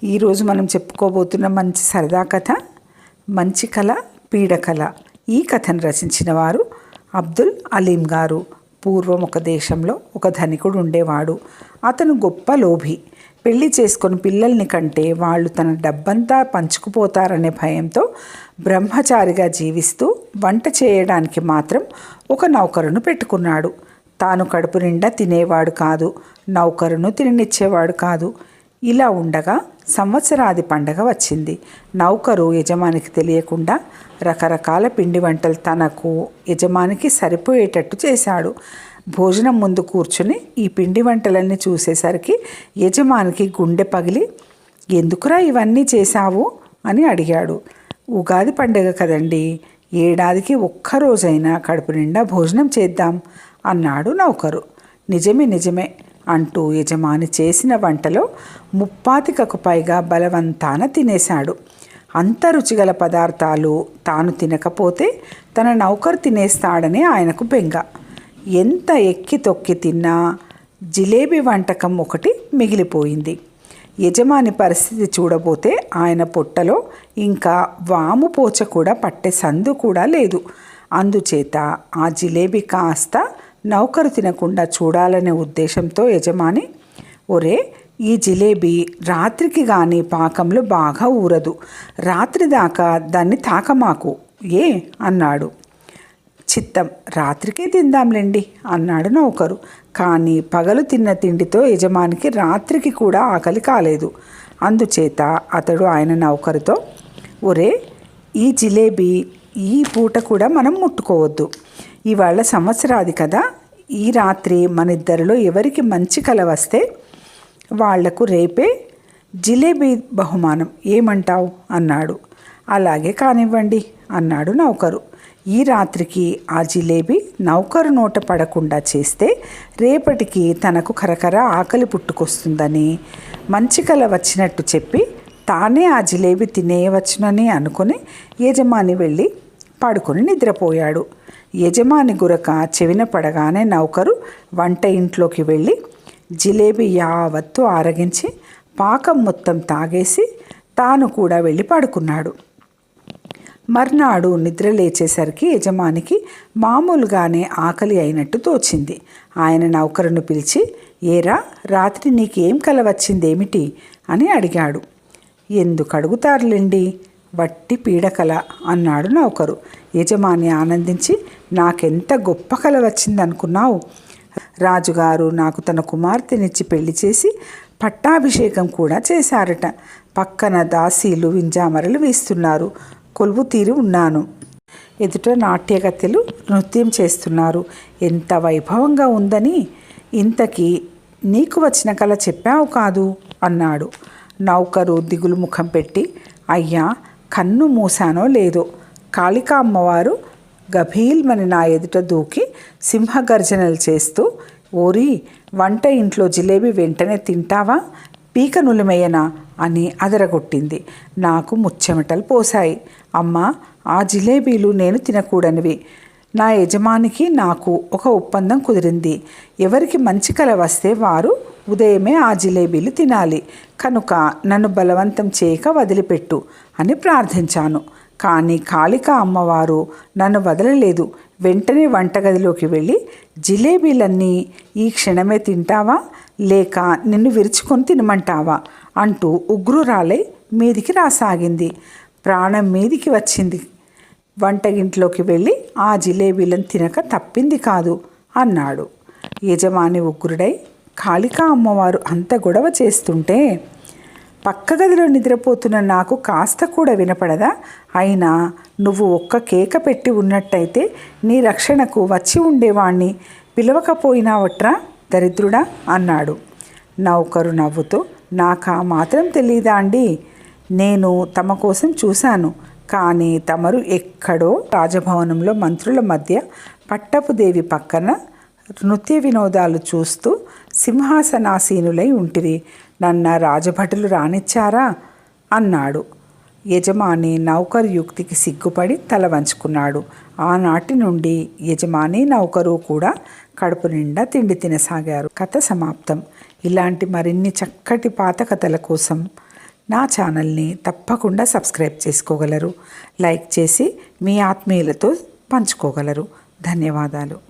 ఈరోజు మనం చెప్పుకోబోతున్న మంచి సరదా కథ మంచి కళ పీడకళ. ఈ కథను రచించిన వారు అబ్దుల్ అలీం గారు. పూర్వం ఒక దేశంలో ఒక ధనికుడు ఉండేవాడు. అతను గొప్ప లోభి. పెళ్లి చేసుకొని పిల్లల్ని కంటే వాళ్ళు తన డబ్బంతా పంచుకుపోతారనే భయంతో బ్రహ్మచారిగా జీవిస్తూ వంట చేయడానికి మాత్రం ఒక నౌకరును పెట్టుకున్నాడు. తాను కడుపు నిండా తినేవాడు కాదు, నౌకరును తిననిచ్చేవాడు కాదు. ఇలా ఉండగా సంవత్సరాది పండగ వచ్చింది. నౌకరు యజమానికి తెలియకుండా రకరకాల పిండి వంటలు తనకు యజమానికి సరిపోయేటట్టు చేశాడు. భోజనం ముందు కూర్చుని ఈ పిండి వంటలన్నీ చూసేసరికి యజమానికి గుండె పగిలి, ఎందుకురా ఇవన్నీ చేశావు అని అడిగాడు. ఉగాది పండుగ కదండి, ఏడాదికి ఒక్కరోజైనా కడుపు నిండా భోజనం చేద్దాం అన్నాడు నౌకరు. నిజమే అంటూ యజమాని చేసిన వంటలో 30కు పైగా బలవంతాన తినేశాడు. అంత రుచిగల పదార్థాలు తాను తినకపోతే తన నౌకరు తినేస్తాడని ఆయనకు బెంగ. ఎంత ఎక్కి తొక్కి తిన్నా జిలేబీ వంటకం ఒకటి మిగిలిపోయింది. యజమాని పరిస్థితి చూడబోతే ఆయన పొట్టలో ఇంకా వాము పోచ కూడా పట్టే సందు కూడా లేదు. అందుచేత ఆ జిలేబీ కాస్త నౌకరు తినకుండా చూడాలనే ఉద్దేశంతో యజమాని, ఒరే ఈ జిలేబీ రాత్రికి కానీ పాకంలో బాగా ఊరదు, రాత్రి దాకా దాన్ని తాకమాకు అన్నాడు. చిత్తం, రాత్రికే తిందాంలేండి అన్నాడు నౌకరు. కానీ పగలు తిన్న తిండితో యజమానికి రాత్రికి కూడా ఆకలి కాలేదు. అందుచేత అతడు ఆయన నౌకరుతో, ఒరే ఈ జిలేబీ ఈ పూట కూడా మనం ముట్టుకోవద్దు, ఇవాళ సంవత్సరాది కదా, ఈ రాత్రి మన ఇద్దరిలో ఎవరికి మంచి కల వస్తే వాళ్లకు రేపే జిలేబీ బహుమానం, ఏమంటావు అన్నాడు. అలాగే కానివ్వండి అన్నాడు నౌకరు. ఈ రాత్రికి ఆ జిలేబీ నౌకరు నోట పడకుండా చేస్తే రేపటికి తనకు కరకర ఆకలి పుట్టుకొస్తుందని మంచి కల వచ్చినట్టు చెప్పి తానే ఆ జిలేబీ తినేయవచ్చునని అనుకుని యజమాని వెళ్ళి పడుకొని నిద్రపోయాడు. యజమాని గురక చెవిన పడగానే నౌకరు వంట ఇంట్లోకి వెళ్ళి జిలేబీ యావత్తు ఆరగించి పాకం మొత్తం తాగేసి తాను కూడా వెళ్ళి పడుకున్నాడు. మర్నాడు నిద్ర లేచేసరికి యజమానికి మామూలుగానే ఆకలి అయినట్టు తోచింది. ఆయన నౌకరును పిలిచి, ఏరా రాత్రి నీకేం కల వచ్చిందేమిటి అని అడిగాడు. ఎందుకు అడుగుతారులేండి, వట్టి పీడకల అన్నాడు నౌకరు. యజమాని ఆనందించి, నాకెంత గొప్ప కల వచ్చిందనుకున్నావు, రాజుగారు నాకు తన కుమార్తెనిచ్చి పెళ్లి చేసి పట్టాభిషేకం కూడా చేశారట. పక్కన దాసీలు వింజామరలు వీస్తున్నారు, కొలువు తీరి ఉన్నాను. ఎదుట నాట్యగత్తెలు నృత్యం చేస్తున్నారు, ఎంత వైభవంగా ఉందని ఇంతకీ నీకు వచ్చిన కల చెప్పావు కాదు అన్నాడు. నౌకరు దిగులు ముఖం పెట్టి, అయ్యా కన్ను మూసానో లేదో, కాళికా అమ్మవారు గభీల్మని నా ఎదుట దూకి సింహగర్జనలు చేస్తూ, ఓరి వంట ఇంట్లో జిలేబీ వెంటనే తింటావా, పీక నులిమేయనా అని అదరగొట్టింది. నాకు ముచ్చెమటలు పోసాయి. అమ్మా, ఆ జిలేబీలు నేను తినకూడనివి. నా యజమానికి నాకు ఒక ఒప్పందం కుదిరింది. ఎవరికి మంచి కల వస్తే వారు ఉదయమే ఆ జిలేబీలు తినాలి. కనుక నన్ను బలవంతం చేయక వదిలిపెట్టు అని ప్రార్థించాను. కానీ కాళికా అమ్మవారు నన్ను వదలలేదు. వెంటనే వంటగదిలోకి వెళ్ళి జిలేబీలన్నీ ఈ క్షణమే తింటావా లేక నిన్ను విరుచుకొని తినమంటావా అంటూ ఉగ్రురాలై మీదికి రాసాగింది. ప్రాణం మీదికి వచ్చింది. వంటగింట్లోకి వెళ్ళి ఆ జిలేబీలను తినక తప్పింది కాదు అన్నాడు. యజమాని ఉగ్రుడై, కాళికా అమ్మవారు అంత గొడవ చేస్తుంటే పక్క గదిలో నిద్రపోతున్న నాకు కాస్త కూడా వినపడదా, అయినా నువ్వు ఒక్క కేక పెట్టి ఉన్నట్టయితే నీ రక్షణకు వచ్చి ఉండేవాణ్ణి, పిలవకపోయినావట్రా దరిద్రుడా అన్నాడు. నౌకరు నవ్వుతూ, నాకా మాత్రం తెలీదా అండి, నేను తమ కోసం చూశాను, కానీ తమరు ఎక్కడో రాజభవనంలో మంత్రుల మధ్య పట్టపుదేవి పక్కన నృత్య వినోదాలు చూస్తూ సింహాసనాసీనులై ఉంటిరి, నన్న రాజభటులు రానిచ్చారా అన్నాడు. యజమాని నౌకరు యుక్తికి సిగ్గుపడి తల వంచుకున్నాడు. ఆనాటి నుండి యజమాని నౌకరు కూడా కడుపు నిండా తిండి తినసాగారు. కథ సమాప్తం. ఇలాంటి మరిన్ని చక్కటి పాత కథల కోసం నా ఛానల్ని తప్పకుండా సబ్స్క్రైబ్ చేసుకోగలరు. లైక్ చేసి మీ ఆత్మీయులతో పంచుకోగలరు. ధన్యవాదాలు.